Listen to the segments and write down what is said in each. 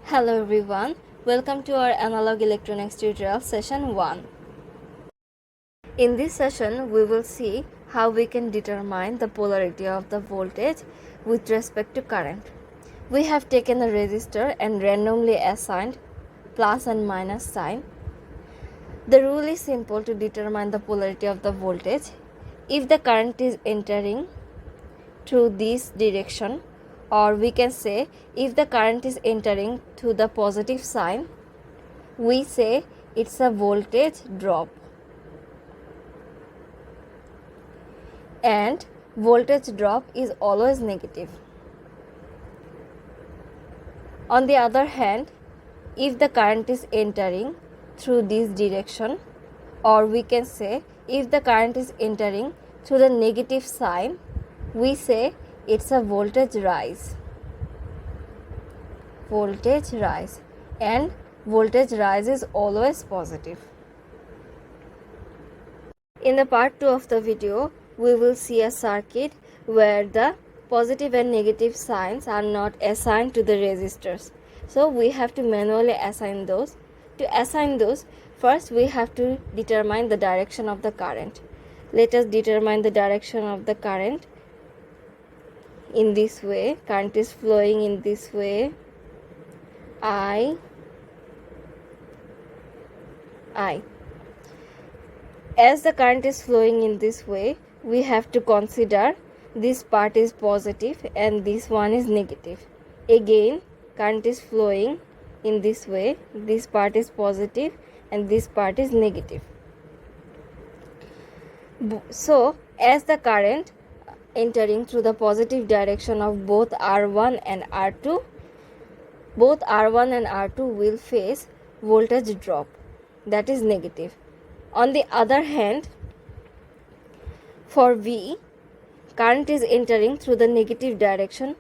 Hello everyone, welcome to our analog electronics tutorial session 1. In this session, we will see how we can determine the polarity of the voltage with respect to current. We have taken a resistor and randomly assigned plus and minus sign. The rule is simple to determine the polarity of the voltage. If the current is entering through this direction, or we can say if the current is entering through the positive sign, we say it's a voltage drop, and voltage drop is always negative. On the other hand, if the current is entering through this direction, or we can say if the current is entering through the negative sign, we say it's a voltage rise. Voltage rise, and voltage rise is always positive. In the part 2 of the video, we will see a circuit where the positive and negative signs are not assigned to the resistors. So we have to manually assign those. To assign those, first we have to determine the direction of the current. Let us determine the direction of the current in this way. Current is flowing in this way. I. As the current is flowing in this way, we have to consider this part is positive and this one is negative. Again, current is flowing in this way. This part is positive and this part is negative. So, as the current entering through the positive direction of both R1 and R2, both R1 and R2 will face voltage drop, that is negative. On the other hand, for V, current is entering through the negative direction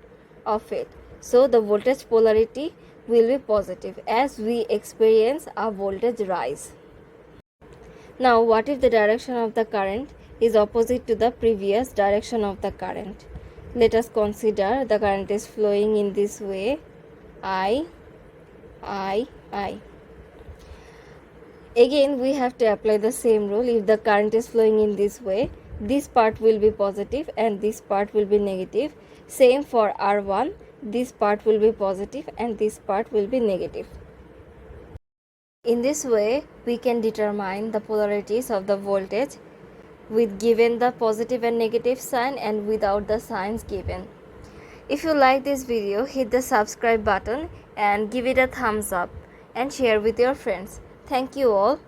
of it. So the voltage polarity will be positive as we experience a voltage rise. Now, what if the direction of the current is opposite to the previous direction of the current? Let us consider the current is flowing in this way. I. Again, we have to apply the same rule. If the current is flowing in this way, this part will be positive and this part will be negative. Same for R1, this part will be positive and this part will be negative. In this way, we can determine the polarities of the voltage with given the positive and negative sign and without the signs given. If you like this video, hit the subscribe button and give it a thumbs up and share with your friends. Thank you all.